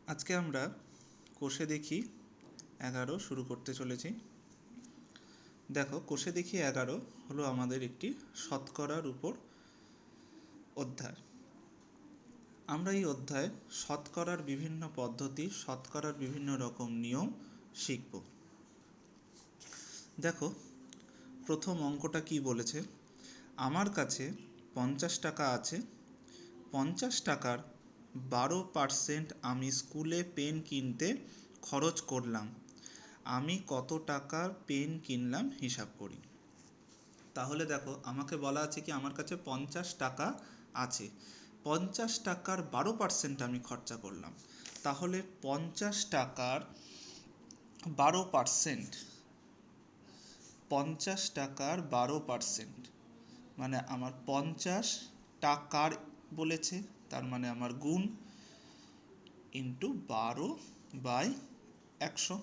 আজকে আমরা কোষে দেখি 11 শুরু করতে চলেছি। দেখো, কোষে দেখি 11 হলো আমাদের একটি শতকরার উপর অধ্যায়। আমরা এই অধ্যায়ে শতকরার বিভিন্ন পদ্ধতি, শতকরার বিভিন্ন রকম নিয়ম শিখব। দেখো, প্রথম অঙ্কটা কি বলেছে? আমার কাছে 50 টাকা আছে। 50 টাকার 12% আমি স্কুলে পেন কিনতে খরচ করলাম। আমি কত টাকার পেন কিনলাম হিসাব করি। তাহলে দেখো, আমাকে বলা আছে কি আমার কাছে 50 টাকা আছে, 50 টাকার 12% আমি খরচা করলাম। তাহলে 50 টাকার 12%, 50 টাকার 12% মানে আমার 50 টাকার বলেছে, তার মানে আমার গুণ ইন্টু 12/100।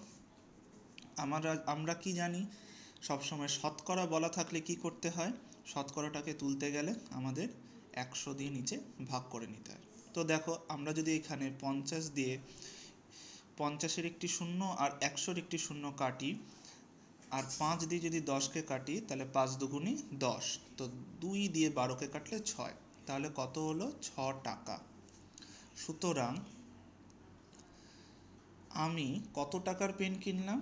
আমরা কি জানি, সবসময় শতকরা বলা থাকলে কি করতে হয়? শতকরাটাকে তুলতে গেলে আমাদের 100 দিয়ে নিচে ভাগ করে নিতে হয়। তো দেখো, আমরা যদি এখানে 50 দিয়ে 50-এর একটি শূন্য আর 100-র একটি শূন্য কাটি, আর 5 দিয়ে যদি 10কে কাটি, তাহলে 5 দুগুণী 10, তো 2 দিয়ে 12কে কাটলে 6, তাহলে কত হলো? 6 টাকা। সুতরাং আমি কত টাকার পেন কিনলাম?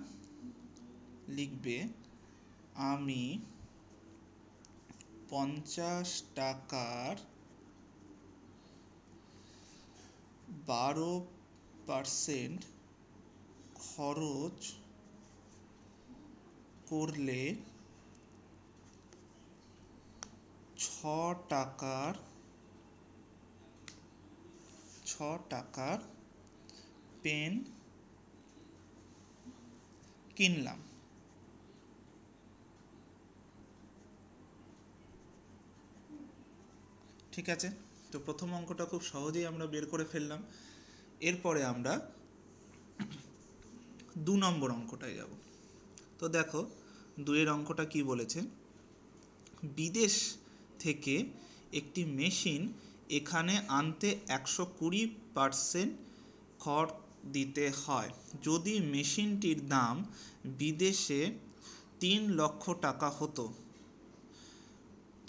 লিখবে, আমি 50 টাকার 12% খরচ করলে 6 টাকার পেন কিনলাম। ঠিক আছে, তো প্রথম অঙ্কটা খুব সহজেই আমরা বের করে ফেললাম। এরপরে আমরা 2 নম্বর অঙ্কটায় যাব। তো দেখো, 2-এর অঙ্কটা কি বলেছে? বিদেশ থেকে একটি মেশিন এখানে আনতে 120% কর দিতে হয়। যদি মেশিনটির দাম বিদেশে 3 লক্ষ টাকা হতো,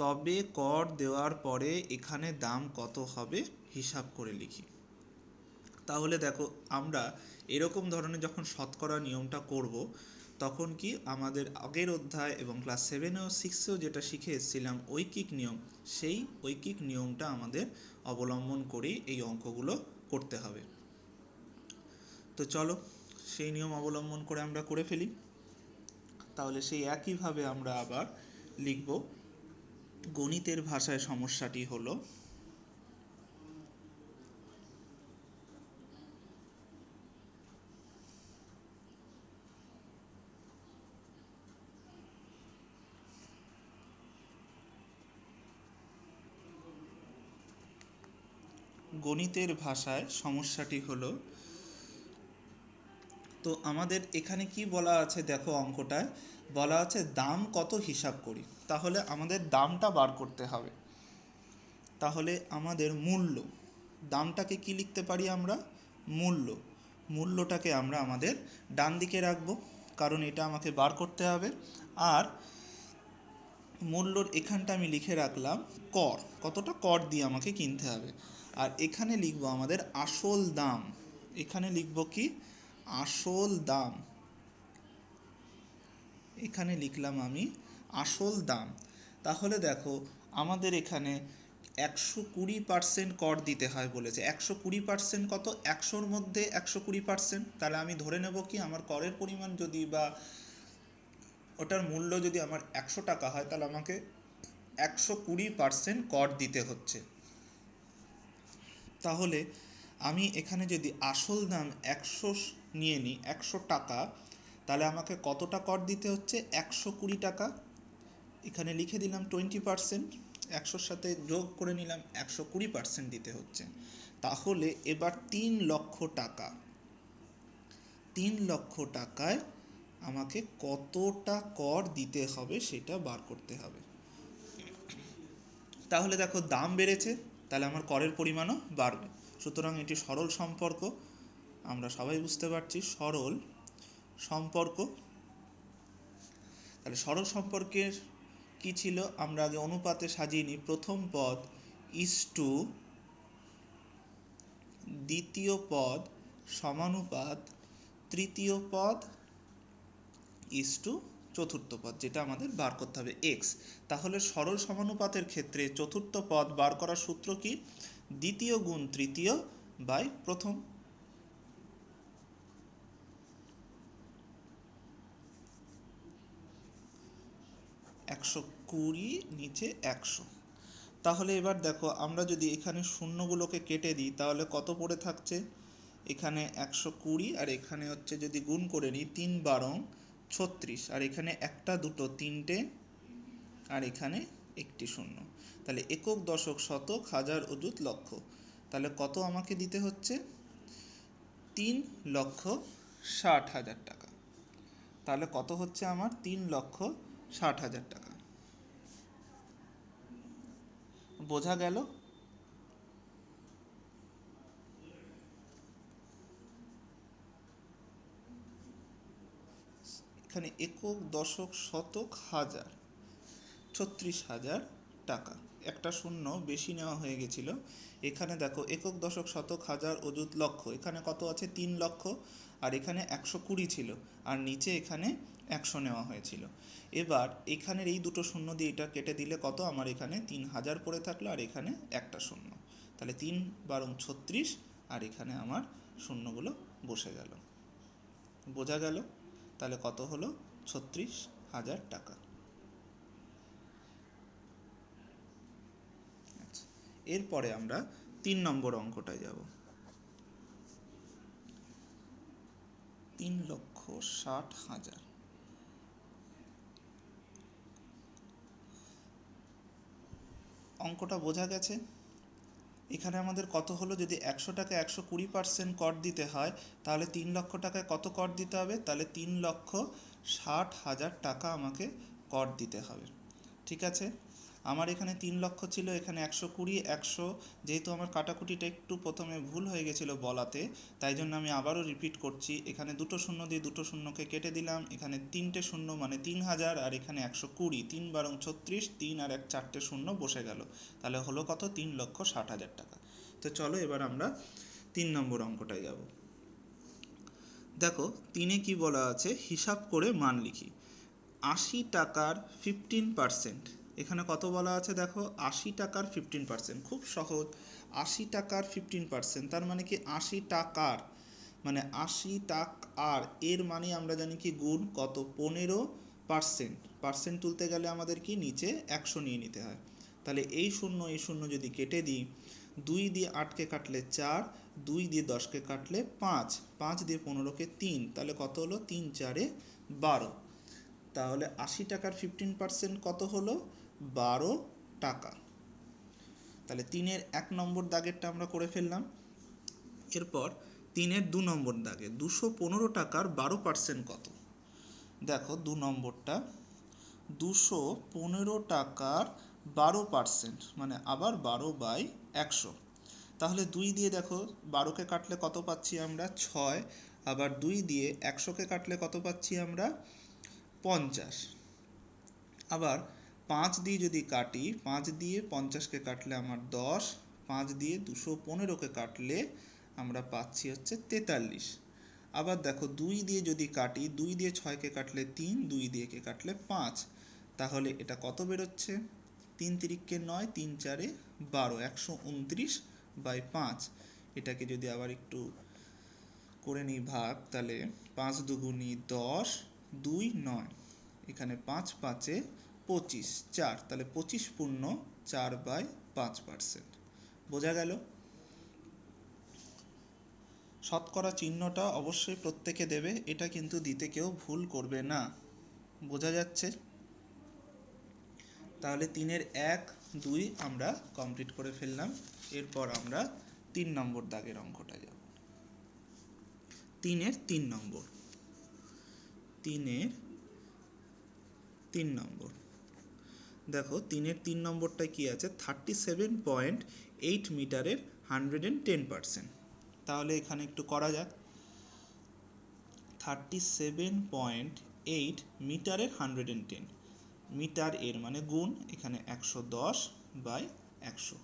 তবে কর দেওয়ার পরে এখানে দাম কত হবে হিসাব করে লিখি। তাহলে দেখো, আমরা এরকম ধরনের যখন শতকরা নিয়মটা করব, তখন কি আমাদের আগের অধ্যায় এবং ক্লাস 7 ও 6-এও যেটা শিখে এসেছিলাম ঐকিক নিয়ম, সেই ঐকিক নিয়মটা আমাদের অবলম্বন করেই এই অঙ্কগুলো করতে হবে। তো চলো, সেই নিয়ম অবলম্বন করে আমরা করে ফেলি। তাহলে সেই একইভাবে আমরা আবার লিখব। গণিতের ভাষায় সমস্যাটি হলো, গণিতের ভাষায় সমস্যাটি হলো, তো আমাদের এখানে কি বলা আছে? দেখো, অঙ্কটায় বলা আছে দাম কত হিসাব করি। তাহলে আমাদের দামটা বার করতে হবে। তাহলে আমাদের মূল্য, দামটাকে কি লিখতে পারি আমরা? মূল্য। মূল্যটাকে আমরা আমাদের ডান দিকে রাখবো, কারণ এটা আমাকে বার করতে হবে। আর মূল্যর এখানটা আমি লিখে রাখলাম কর, কতটা কর দিয়ে আমাকে কিনতে হবে। আর এখানে লিখবো আমাদের আসল দাম। এখানে লিখবো কি? আসল দাম। এখানে লিখলাম আমি আসল দাম। তাহলে দেখো, আমাদের এখানে 120% কর দিতে হয় বলেছে। 120% কত? 100-র মধ্যে 120%। তাহলে আমি ধরে নেব কি, আমার করের পরিমাণ যদি বা ওটার মূল্য যদি আমার 100 টাকা হয়, তাহলে আমাকে 120% কর দিতে হচ্ছে। তাহলে আমি এখানে যদি আসল দাম 100 নিয়ে নিই, 100 টাকা, তাহলে আমাকে কতটা কর দিতে হচ্ছে? 120 টাকা। এখানে লিখে দিলাম 20%, 100-র সাথে যোগ করে নিলাম, 120% দিতে হচ্ছে। তাহলে এবার 3 লক্ষ টাকা, 3 লক্ষ টাকায় আমাকে কতটা কর দিতে হবে সেটা বার করতে হবে। তাহলে দেখো, দাম বেড়েছে, তাহলে আমার করের পরিমাণও বাড়বে। সুতরাং এটি সরল সম্পর্ক। আমরা সবাই বুঝতে পারছি সরল সম্পর্ক। তাহলে সরল সম্পর্কের কি ছিল, আমরা আগে অনুপাতে সাজিয়ে নিই। প্রথম পদ ইস টু দ্বিতীয় পদ সমানুপাত তৃতীয় পদ ইস টু চতুর্থ পদ, যেটা আমাদের বার করতে হবে এক্স। তাহলে সরল সমানুপাতের ক্ষেত্রে চতুর্থ পদ বার করার সূত্র কি, দ্বিতীয় গুণ তৃতীয় বাই প্রথম। একশো কুড়ি নিচে 100। তাহলে এবার দেখো আমরা যদি এখানে শূন্যগুলোকে কেটে দিই তাহলে কত পড়ে থাকছে, এখানে 120 আর এখানে হচ্ছে যদি গুণ করে নিই 3 বারং 36, আর এখানে একটা দুটো তিনটে আর এখানে একটি শূন্য। তাহলে একক দশক শতক হাজার অযুত লক্ষ, তাহলে কত আমাকে দিতে হচ্ছে, 3,60,000 টাকা। তাহলে কত হচ্ছে আমার, 3,60,000 টাকা। বোঝা গেল? এখানে একক দশক শতক হাজার 36,000 টাকা, একটা শূন্য বেশি নেওয়া হয়ে গেছিল। এখানে দেখো একক দশক শতক হাজার অযুত লক্ষ, এখানে কত আছে 3 লক্ষ, আর এখানে 120 ছিল, আর নিচে এখানে 100 নেওয়া হয়েছিল। এবার এখানের এই দুটো শূন্য দিয়ে এটা কেটে দিলে কত, আমার এখানে 3,000 পড়ে থাকলো আর এখানে একটা শূন্য। তাহলে 3 বারং 36, আর এখানে আমার শূন্যগুলো বসে গেল। বোঝা গেল? তাহলে কত হলো, 36,000 টাকা। এরপরে আমরা 3 নম্বর অঙ্কটায় যাব। 3,60,000। অঙ্কটা বোঝা গেছে? এখানে আমাদের কত হলো, যদি 100 টাকা 120% কর দিতে হয় তাহলে 3 লক্ষ টাকায় কত কর দিতে হবে, তাহলে 3,60,000 টাকা আমাকে কর দিতে হবে। ঠিক আছে, আমার এখানে 3 লক্ষ ছিল, এখানে 120 100, যেহেতু আমার কাটাকুটিটা একটু প্রথমে ভুল হয়ে গেছিলো বলাতে, তাই জন্য আমি আবারও রিপিট করছি। এখানে দুটো শূন্য দিয়ে দুটো শূন্যকে কেটে দিলাম, এখানে তিনটে শূন্য মানে 3,000, আর এখানে 120, 3 বারং 36, 3 আর 1 চারটে শূন্য বসে গেল। তাহলে হলো কত, 3,60,000 টাকা। তো চলো এবার আমরা 3 নম্বর অঙ্কটায় যাব। দেখো 3-এ কি বলা আছে, হিসাব করে মান লিখি। 80 টাকার 15%, এখানে কত বলা আছে দেখো, 80 টাকার 15%, খুব সহজ। 80 টাকার 15%, তার মানে কি 80 টাকার, মানে 80 টাকার এর মানে আমরা জানি কি গুণ কত, 15%। পার্সেন্ট তুলতে গেলে আমাদের কি নিচে 100 নিয়ে নিতে হয়। তাহলে এই শূন্য যদি কেটে দিই, 2 দিয়ে 8কে কাটলে 4, 2 দিয়ে 10কে কাটলে 5, 5 দিয়ে 15কে 3, তাহলে কত হলো, 3 4-এ 12। তাহলে 80 টাকার 15% কত হলো, 12 টাকা। তাহলে 3-এর 1 নম্বর দাগেরটা আমরা করে ফেললাম। এরপর 3-এর 2 নম্বর দাগে 215 টাকার 12% কত। দেখো 2 নম্বরটা, 215 টাকার 12%, মানে আবার 12/100। তাহলে 2 দিয়ে দেখো 12কে কাটলে কত পাচ্ছি আমরা, 6, আবার 2 দিয়ে 100কে কাটলে কত পাচ্ছি আমরা, 50। আবার 5 দিয়ে যদি কাটি, 5 দিয়ে 50কে কাটলে আমার 10, 5 দিয়ে 215কে কাটলে আমরা পাচ্ছি হচ্ছে 43। আবার দেখো 2 দিয়ে যদি কাটি, 2 দিয়ে 6কে কাটলে 3, 2 দিয়ে কে কাটলে 5, তাহলে এটা কত বেরোচ্ছে, 3 তিরিককে 9, 3 4-এ 12, 129/5। এটাকে যদি আবার একটু করে নিই ভাগ, তাহলে 5 দুগুণি 10, 2 9, এখানে 5 5-এ 25, 4, তাহলে 25/4/5%। বোঝা গেল? শতকরা চিহ্নটা অবশ্যই প্রত্যেকে দেবে, এটা কিন্তু দিতে কেউ ভুল করবে না। বোঝা যাচ্ছে? তাহলে 3-এর 1 2 আমরা কমপ্লিট করে ফেললাম। এরপর আমরা 3 নম্বর দাগের অঙ্কটা যাব। 3-এর 3 নম্বর, 3-এর 3 নম্বর দেখো 3-এর 3 নম্বরটা কি আছে, 37.8 মিটারের 110%। তাহলে এখানে একটু করা যাক। 37.8 মিটারের 110, মিটার এর মানে গুণ, এখানে 110/100।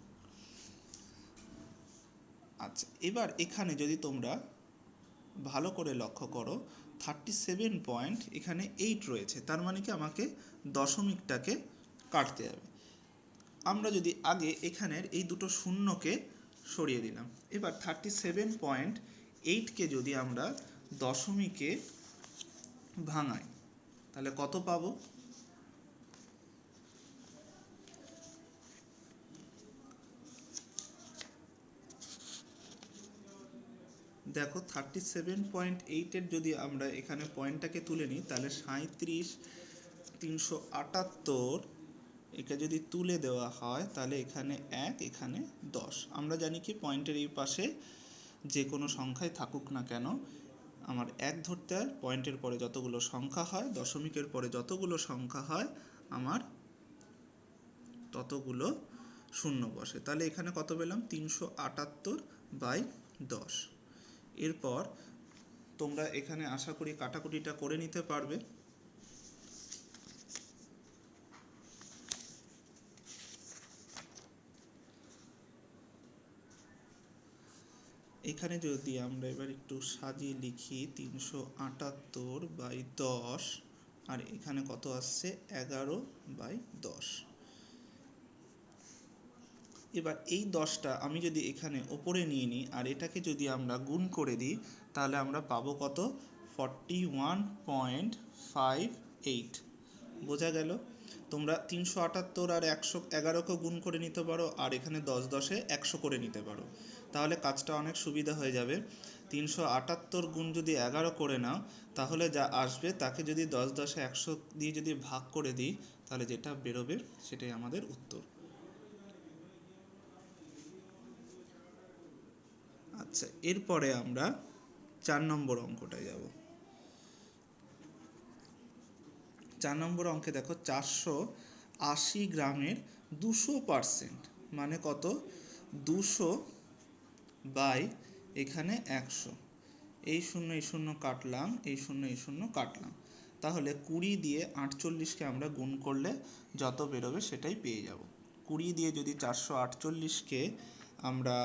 আচ্ছা, এবার এখানে যদি তোমরা ভালো করে লক্ষ্য করো 37 পয়েন্ট এখানে 8 রয়েছে, তার মানে কি আমাকে দশমিকটাকে কাটতে হবে। আমরা যদি আগে এখানের এই দুটো শূন্যকে সরিয়ে দিলাম, এবার 37.8কে যদি আমরা দশমিকে ভাঙাই তাহলে কত পাবো? দেখো 37.8 এর যদি আমরা এখানে পয়েন্টটাকে তুলে নিই তাহলে 37,378, একে যদি তুলে দেওয়া হয় তাহলে এখানে 1, এখানে 10। আমরা জানি কি পয়েন্টের এই পাশে যে কোনো সংখ্যাই থাকুক না কেন আমার 1 ধরতে হয়, পয়েন্টের পরে যতগুলো সংখ্যা হয়, দশমিকের পরে যতগুলো সংখ্যা হয় আমার ততগুলো শূন্য বসে। তাহলে এখানে কত পেলাম? 378/10। এরপর তোমরা এখানে আশা করি কাটাকুটিটা করে নিতে পারবে। এখানে যদি আমরা এবার একটু সাজিয়ে লিখি 378/10, আর এখানে কত আসছে? 11/10। এবার এই 10টা আমি যদি এখানে ওপরে নিয়ে নিই আর এটাকে যদি আমরা গুণ করে দিই তাহলে আমরা পাবো কত? 41.58। বোঝা গেল? তোমরা 378 আর 111কে গুণ করে নিতে পারো, আর এখানে 10 10-এ 100 করে নিতে পারো, তাহলে কাজটা অনেক সুবিধা হয়ে যাবে। 378 গুণ যদি 11 করে নাও তাহলে যা আসবে তাকে যদি 10 10-এ 100 দিয়ে যদি ভাগ করে দিই তাহলে যেটা বেরোবে সেটাই আমাদের উত্তর। আচ্ছা, এরপরে আমরা 4 নম্বর অঙ্কটায় যাব। 4 নম্বর অঙ্কে দেখো 480 গ্রামের 200% মানে কত? 200 বাই এখানে 100। এই শূন্য এই শূন্য কাটলাম, এই শূন্য এই শূন্য কাটলাম, তাহলে 20 দিয়ে 48কে আমরা গুণ করলে যত বেরোবে সেটাই পেয়ে যাব। 20 দিয়ে যদি 448কে আমরা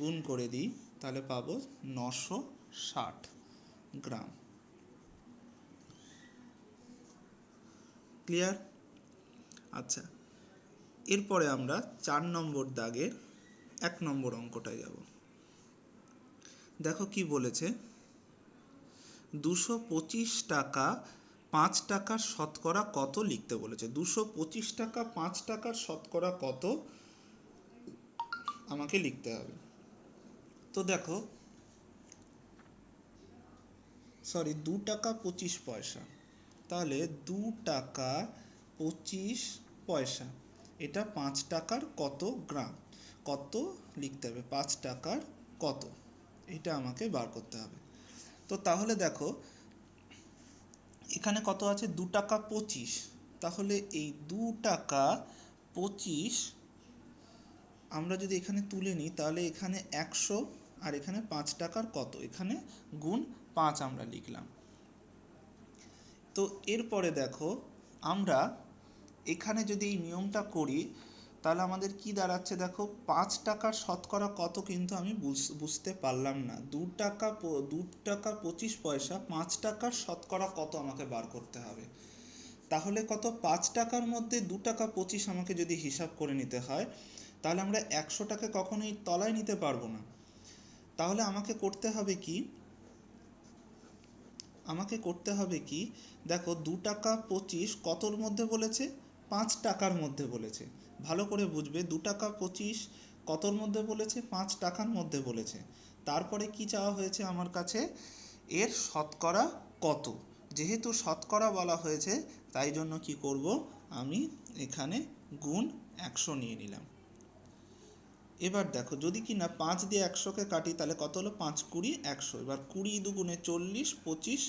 গুণ করে দিই তাহলে পাবো 960 গ্রাম। ক্লিয়ার? আচ্ছা, এরপরে আমরা 4 নম্বর দাগের 1 নম্বর অঙ্কটায় যাব। দেখো কি বলেছে, 225 টাকা 5 টাকার শতকরা কত লিখতে বলেছে। 225 টাকা 5 টাকার শতকরা কত আমাকে লিখতে হবে। তো দেখো, 2 টাকা 25 পয়সা, তাহলে 2 টাকা 25 পয়সা, এটা 5 টাকার কত গ্রাম, কত লিখতে হবে, 5 টাকার কত, এটা আমাকে বার করতে হবে। তো তাহলে দেখো এখানে কত আছে? 2 টাকা 25, তাহলে এই 2 টাকা 25 আমরা যদি এখানে তুলে নিই তাহলে এখানে 100 আর এখানে 5 টাকার কত, এখানে গুণ 5 আমরা লিখলাম। তো এরপরে দেখো আমরা এখানে যদি এই নিয়মটা করি তাহলে আমাদের কি দাঁড়াচ্ছে, দেখো 5 টাকার শতকরা কত কিন্তু আমি বুঝতে পারলাম না। 2 টাকা 25 পয়সা 5 টাকার শতকরা কত আমাকে বার করতে হবে। তাহলে কত? 5 টাকার মধ্যে 2 টাকা 25 আমাকে যদি হিসাব করে নিতে হয় তাহলে আমরা 100টাকে কখনোই তলায় নিতে পারবো না। তাহলে আমাকে করতে হবে কি, দেখো 2 টাকা 25 কতর মধ্যে বলেছে? 5 টাকার মধ্যে বলেছে। ভালো করে বুঝবে, 2 টাকা 25 কতর মধ্যে বলেছে? 5 টাকার মধ্যে বলেছে। তারপরে কি চাওয়া হয়েছে আমার কাছে? এর শতকরা কত। যেহেতু শতকরা বলা হয়েছে তাই জন্য কি করব, আমি এখানে গুণ 100 নিয়ে নিলাম। এবার দেখো যদি কিনা 5 দিয়ে 100কে কাটি তাহলে কত হলো? 5 20 100। এবার 20 দুগুণে 40, 25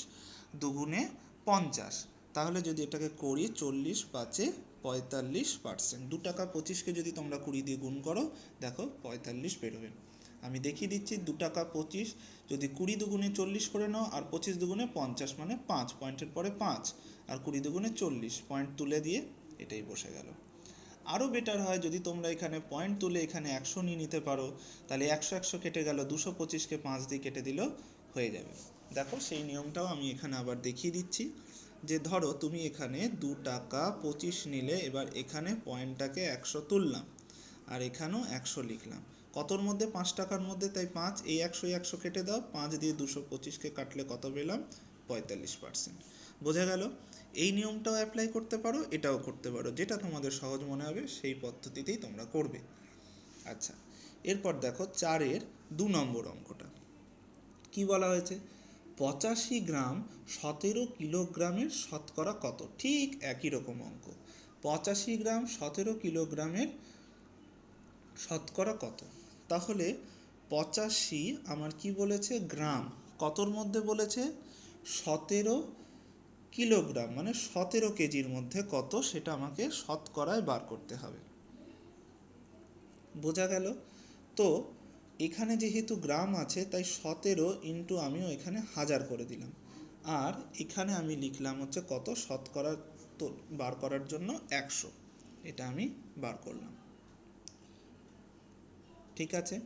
দুগুণে 50। তাহলে যদি এটাকে করি 40 5-এ 45%। 2 টাকা 25কে যদি তোমরা 20 দিয়ে গুণ করো দেখো 45 বেরোবে। আমি দেখিয়ে দিচ্ছি 2 টাকা 25, যদি 20 দুগুণে 40 করে নাও আর 25 দুগুণে 50 মানে 5 পয়েন্টের পরে 5 আর 20 দুগুণে 40 পয়েন্ট তুলে দিয়ে এটাই বসে গেল। আরও বেটার হয় যদি তোমরা এখানে পয়েন্ট তুলে এখানে 100 নিয়ে নিতে পারো, তাহলে 100 100 কেটে গেল, 225কে 5 দিয়ে কেটে দিলেও হয়ে যাবে। দেখো সেই নিয়মটাও আমি এখানে আবার দেখিয়ে দিচ্ছি, যে ধরো তুমি এখানে 2 টাকা 25 নিলে, এবার এখানে পয়েন্টটাকে 100 তুললাম আর এখানেও 100 লিখলাম, কতর মধ্যে 5 টাকার মধ্যে, তাই 5, এই 100 100 কেটে দাও, 5 দিয়ে 225কে কাটলে কত পেলাম, 45%। বোঝা গেল? এই নিয়মটাও অ্যাপ্লাই করতে পারো, এটাও করতে পারো, যেটা তোমাদের সহজ মনে হবে সেই পদ্ধতিতেই তোমরা করবে। আচ্ছা, এরপর দেখো 4-এর 2 নম্বর অঙ্কটা কি বলা হয়েছে, 85 গ্রাম 17 কিলোগ্রামের শতকরা কত। ঠিক একই রকম অঙ্ক, 85 গ্রাম 17 কিলোগ্রামের শতকরা কত। তাহলে 85 আমার কি বলেছে, গ্রাম, কতর মধ্যে বলেছে, 17 কিলোগ্রাম, মানে 17 কেজির মধ্যে কত, সেটা আমাকে শতকরায় বার করতে হবে। বোঝা গেল? তো এখানে যেহেতু গ্রাম আছে তাই 17 ইন্টু আমিও এখানে 1000 করে দিলাম, আর এখানে আমি লিখলাম হচ্ছে কত, শতকরা তো বার করার জন্য 100, এটা আমি বার করলাম। ঠিক আছে,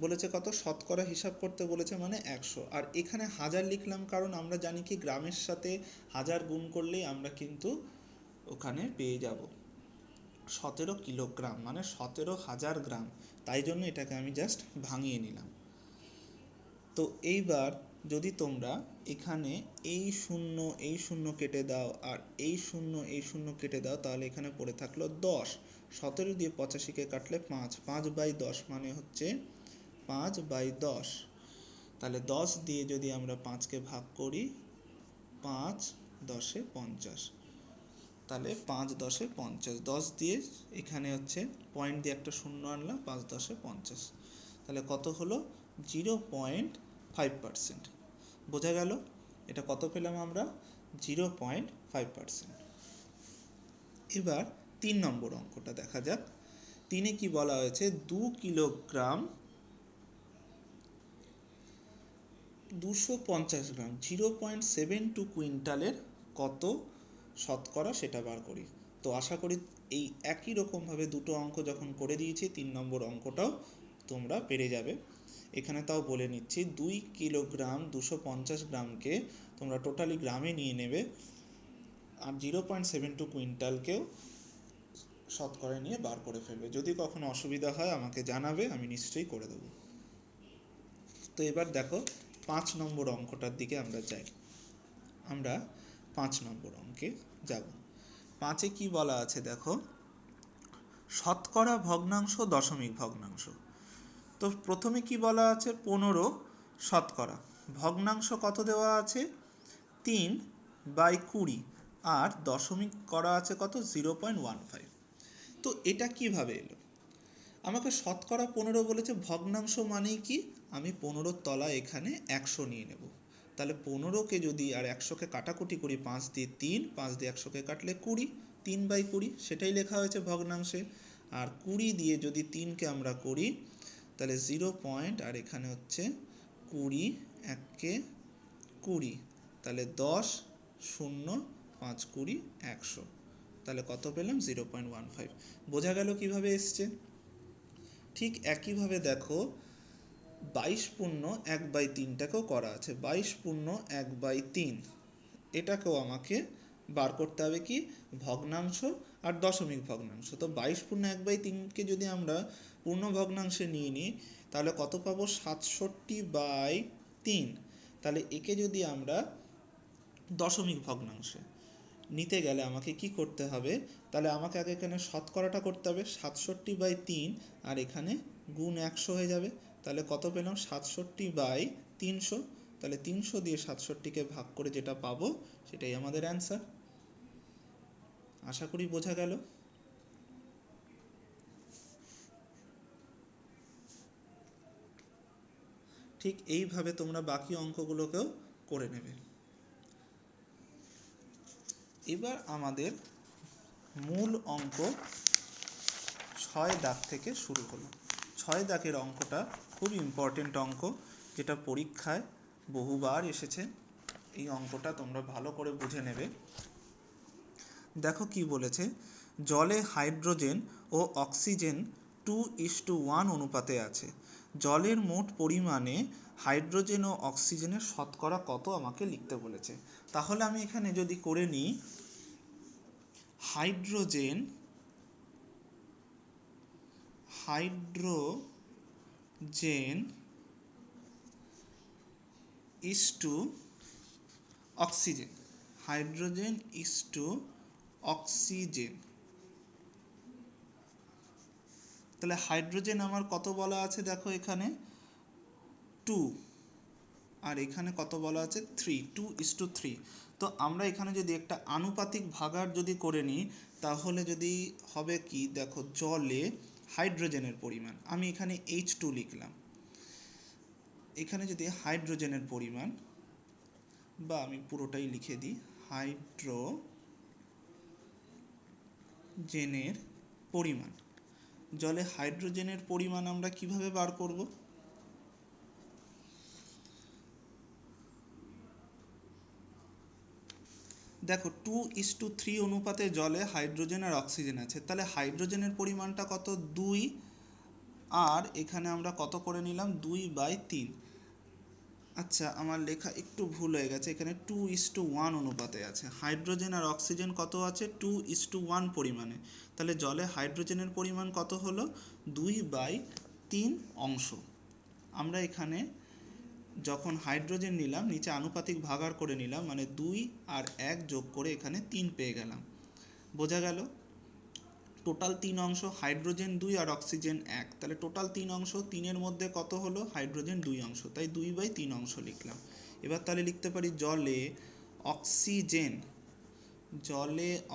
বলেছে কত, শতকরা হিসাব করতে বলেছে মানে 100, আর এখানে 1000 লিখলাম কারণ আমরা জানি কি গ্রামের সাথে 1000 গুণ করলেই আমরা কিন্তু ওখানে পেয়ে যাব 17 কিলোগ্রাম, মানে 17,000 গ্রাম, তাই জন্য এটাকে আমি জাস্ট ভাঙিয়ে নিলাম। তো এইবার যদি তোমরা এখানে এই শূন্য কেটে দাও আর এই শূন্য কেটে দাও, তাহলে এখানে পড়ে থাকলো 10, 17 দিয়ে 85কে কাটলে 5, 5/10 মানে হচ্ছে 5/10, তাহলে 10 দিয়ে যদি আমরা 5কে ভাগ করি, 5 10 50, তাহলে 5 10 50, 10 দিয়ে এখানে হচ্ছে পয়েন্ট দিয়ে একটা শূন্য আনলাম, 5 10 50, তাহলে কত হলো, 0.5%। বোঝা গেল? এটা কত পেলাম আমরা, 0.5%। এবার 3 নম্বর অঙ্কটা দেখা যাক। 3-এ কি বলা হয়েছে, 2 কিলোগ্রাম 250 গ্রাম 0.72 কুইন্টালের কত শতকরা, সেটা বার করি। তো আশা করি এই একই রকমভাবে দুটো অঙ্ক যখন করে দিয়েছি, 3 নম্বর অঙ্কটাও তোমরা পেরে যাবে। এখানে তাও বলে নিচ্ছি, 2 কিলোগ্রাম 250 গ্রামকে তোমরা টোটালি গ্রামে নিয়ে নেবে, আর 0.72 কুইন্টালকেও শতকরা নিয়ে বার করে ফেলবে। যদি কখনো অসুবিধা হয় আমাকে জানাবে, আমি নিশ্চয়ই করে দেবো। তো এবার দেখো 5 নম্বর অঙ্কটার দিকে আমরা যাই। আমরা 5 নম্বর অঙ্কে যাব। 5-এ কি বলা আছে দেখো, শতকরা ভগ্নাংশ দশমিক ভগ্নাংশ। তো প্রথমে কি বলা আছে, 15 শতকরা, ভগ্নাংশ কত দেওয়া আছে, 3/20, আর দশমিক করা আছে কত, 0.15। তো এটা কিভাবে এলো, আমাকে শতকরা 15 বলেছে, ভগ্নাংশ মানেই কি, আমি 15 তলা এখানে 100 নিয়ে নেব, তাহলে 15কে যদি আর 100কে কাটাকুটি করি, 5 দিয়ে 3, 5 দিয়ে 100কে কাটলে 20, 3/20, সেটাই লেখা হয়েছে ভগ্নাংশে। আর 20 দিয়ে যদি 3কে আমরা করি, তাহলে 0 পয়েন্ট, আর এখানে হচ্ছে 20, 1কে 20, তাহলে 10 0 5 20 100, তাহলে কত পেলাম, 0.15। বোঝা গেল কিভাবে এসছে? ঠিক একইভাবে দেখো 22/1/3টাকেও করা আছে, 22/1/3, এটাকেও আমাকে বার করতে হবে কি, ভগ্নাংশ আর দশমিক ভগ্নাংশ। তো 22/1/3কে যদি আমরা পূর্ণ ভগ্নাংশে নিয়ে নিই, তাহলে কত পাবো, 67/3। তাহলে একে যদি আমরা দশমিক ভগ্নাংশে নিতে গেলে আমাকে কি করতে হবে, তাহলে আমাকে আগে এখানে শতকরাটা করতে হবে, 67/3, আর এখানে গুণ 100 হয়ে যাবে, তাহলে কত পেলাম, 67/300, তাহলে 300 দিয়ে 67কে ভাগ করে যেটা পাবো সেটাই আমাদের অ্যান্সার। আশা করি বোঝা গেল। ঠিক এইভাবে তোমরা বাকি অঙ্কগুলোকেও করে নেবে। এবার আমাদের মূল অঙ্ক 6 দাগ থেকে শুরু হলো। 6 দাগের অঙ্কটা খুব ইম্পর্টেন্ট অঙ্ক, যেটা পরীক্ষায় বহুবার এসেছে। এই অঙ্কটা তোমরা ভালো করে বুঝে নেবে। দেখো কি বলেছে, জলে হাইড্রোজেন ও অক্সিজেন 2:1 অনুপাতে আছে। জলের মোট পরিমাণে হাইড্রোজেন ও অক্সিজেনের শতকরা কত আমাকে লিখতে বলেছে। তাহলে আমি এখানে যদি করে নিই hydrogen is to oxygen, hydrogen is to oxygen, তাহলে হাইড্রোজেন আমার কত বলা আছে দেখো এখানে 2, আর এখানে কত বলা আছে 3, 2:3। তো আমরা এখানে যদি একটা আনুপাতিক ভাগাড় যদি করে নিই, তাহলে যদি হবে কি দেখো, জলে হাইড্রোজেনের পরিমাণ আমি এখানে H2 লিখলাম, এখানে যদি হাইড্রোজেনের পরিমাণ, বা আমি পুরোটাই লিখে দিই হাইড্রোজেনের পরিমাণ, জলে হাইড্রোজেনের পরিমাণ আমরা কিভাবে বার করব? দেখো 2:3 অনুপাতে জলে হাইড্রোজেন আর অক্সিজেন আছে, তাহলে হাইড্রোজেনের পরিমাণটা কত 2, আর এখানে আমরা কত করে নিলাম 2/3। আচ্ছা আমার লেখা একটু ভুল হয়ে গেছে, এখানে 2:1 অনুপাতে আছে, হাইড্রোজেন আর অক্সিজেন কত আছে 2:1 পরিমাণে, তাহলে জলে হাইড্রোজেনের পরিমাণ কত হলো 2/3 অংশ। আমরা এখানে যখন হাইড্রোজেন নিলাম নিচে আনুপাতিক ভাগাড় করে নিলাম, মানে 2 আর 1 যোগ করে এখানে 3 পেয়ে গেলাম। বোঝা গেল? টোটাল 3 অংশ, হাইড্রোজেন 2 আর অক্সিজেন 1, তাহলে টোটাল 3 অংশ, 3-এর মধ্যে কত হলো হাইড্রোজেন 2 অংশ, তাই 2/3 অংশ লিখলাম। এবার তাহলে লিখতে পারি জলে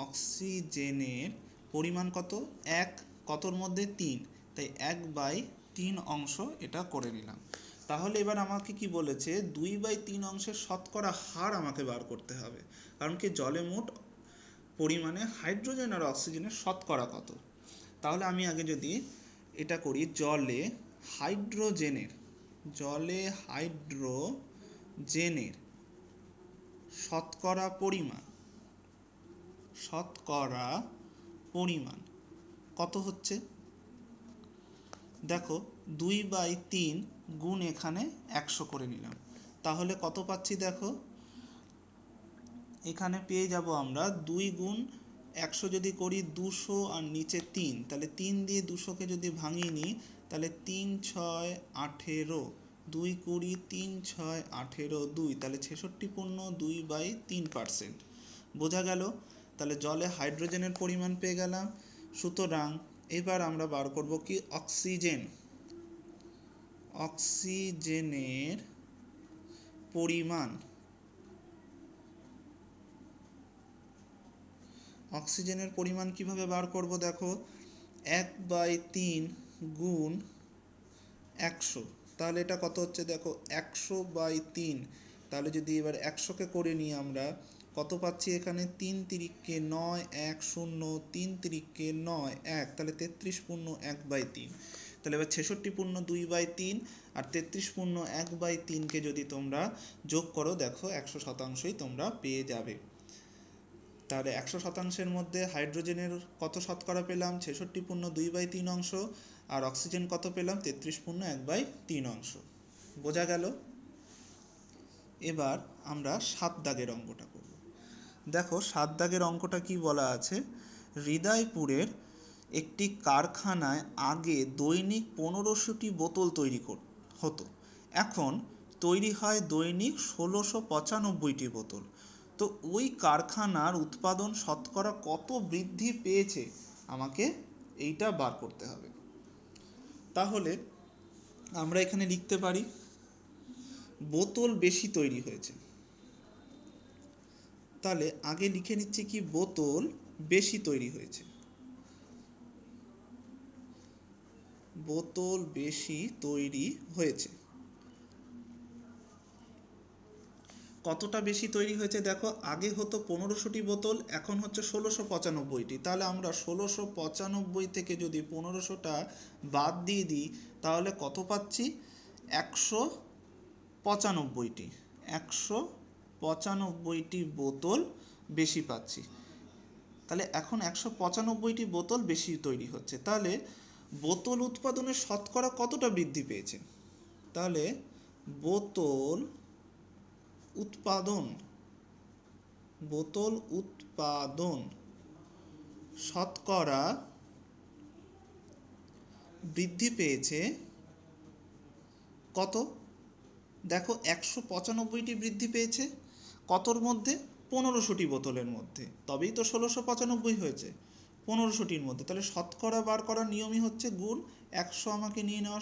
অক্সিজেনের পরিমাণ কত 1, কতর মধ্যে 3, তাই 1/3 অংশ এটা করে নিলাম। তাহলে এবার আমাকে কি বলেছে 2/3 অংশের শতকরা হার আমাকে বার করতে হবে, কারণ কি জলে মোট পরিমাণে হাইড্রোজেন আর অক্সিজেনের শতকরা কত। তাহলে আমি আগে যদি এটা করি, জলে হাইড্রোজেনের শতকরা পরিমাণ কত হচ্ছে দেখো 2/3 গুণ এখানে 100 করে নিলাম, তাহলে কত পাচ্ছি দেখো, এখানে পেয়ে যাব আমরা 2 গুণ 100 যদি করি 200 আর নিচে 3, তাহলে 3 দিয়ে 200কে যদি ভাঙিয়ে নিই, তাহলে 3 6 18, 2 20, 3 6 18, 2, তাহলে 66.2/3%। বোঝা গেল? তাহলে জলে হাইড্রোজেনের পরিমাণ পেয়ে গেলাম। সুতরাং এবার আমরা বার করব কি অক্সিজেনের পরিমাণ। অক্সিজেনের পরিমাণ কিভাবে বার করব দেখো, 1/3 গুণ 100, তাহলে এটা কত হচ্ছে দেখো 100/3। তাহলে যদি এবার 100কে করে নিই আমরা, কত পাচ্ছি এখানে 3 তিরিকে 9, 1 0, 3 তিরিকে 9 1, তাহলে 33.1/3। তাহলে এবার 66.2/3 আর 33.1/3কে যদি তোমরা যোগ করো, দেখো 100%ই তোমরা পেয়ে যাবে। তাহলে 100%-এর মধ্যে হাইড্রোজেনের কত শতকরা পেলাম 66.2/3 অংশ, আর অক্সিজেন কত পেলাম 33.1/3 অংশ। বোঝা গেল? এবার আমরা 7 দাগের অঙ্কটা করব। দেখো 7 দাগের অঙ্কটা কি বলা আছে, হৃদয়পুরের একটি কারখানায় আগে দৈনিক 1500টি বোতল তৈরি হতো, এখন তৈরি হয় দৈনিক 1695টি বোতল। তো ওই কারখানার উৎপাদন শতকরা কত বৃদ্ধি পেয়েছে আমাকে এইটা বার করতে হবে। তাহলে আমরা এখানে লিখতে পারি বোতল বেশি তৈরি হয়েছে, তাহলে আগে লিখে নিচ্ছি কি বোতল বেশি তৈরি হয়েছে, বোতল বেশি তৈরি হয়েছে। কতটা বেশি তৈরি হয়েছে দেখো, আগে হতো 1500টি বোতল, এখন হচ্ছে 1695টি। তাহলে আমরা 1695 থেকে যদি 1500টা বাদ দিয়ে দিই তাহলে কত পাচ্ছি? 195টি। 195টি বোতল বেশি পাচ্ছি। তাহলে এখন 195টি বোতল বেশি তৈরি হচ্ছে। তাহলে বোতল উৎপাদনের শতকরা কতটা বৃদ্ধি পেয়েছে? তাহলে বোতল উৎপাদন শতকরা বৃদ্ধি পেয়েছে কত? দেখো 195টি বৃদ্ধি পেয়েছে কতর মধ্যে? 1500টি বোতলের মধ্যে, তবেই তো 1695 হয়েছে, 1500টির মধ্যে। তাহলে শতকরা বার করার নিয়মই হচ্ছে গুণ 100 আমাকে নিয়ে নেওয়া।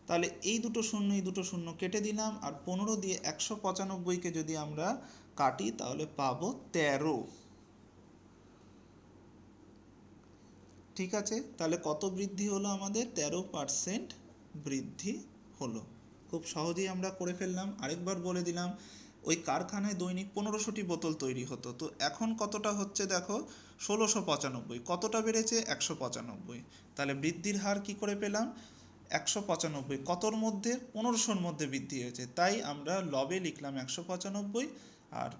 তাহলে এই দুটো শূন্য কেটে দিলাম, আর 15 দিয়ে 195কে যদি আমরা কাটি তাহলে পাবো 13। ঠিক আছে, তাহলে কত বৃদ্ধি হলো আমাদের? 13% বৃদ্ধি হলো। খুব সহজেই আমরা করে ফেললাম। আরেকবার বলে দিলাম, ওই কারখানায় দৈনিক 1500টি বোতল তৈরি হতো, তো এখন কতটা হচ্ছে দেখো? 1695। কতটা বেড়েছে? 195। তাহলে বৃদ্ধির হার কি করে পেলাম? 195 কতর মধ্যে? 1500-র মধ্যে বৃদ্ধি হয়েছে, তাই আমরা লবে লিখলাম 195 আর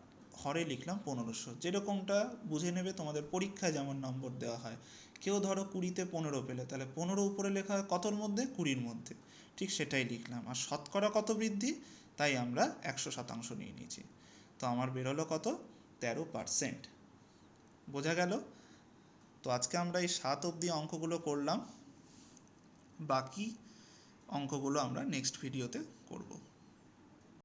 হরে লিখলাম 1500। যেরকমটা বুঝে নেবে, তোমাদের পরীক্ষায় যেমন নম্বর দেওয়া হয়, কেউ ধরো 20-তে 15 পেলে, তাহলে 15 উপরে লেখা হয় কতর মধ্যে? 20-র মধ্যে। ঠিক সেটাই লিখলাম। আর শতকরা কত বৃদ্ধি, তাই আমরা 100% নিয়ে নিয়েছি। তো আমার বেরোলো কত? 13%। বোঝা গেল? তো আজকে আমরা এই 7 অবধি অঙ্কগুলো করলাম, বাকি অঙ্কগুলো আমরা নেক্সট ভিডিওতে করব।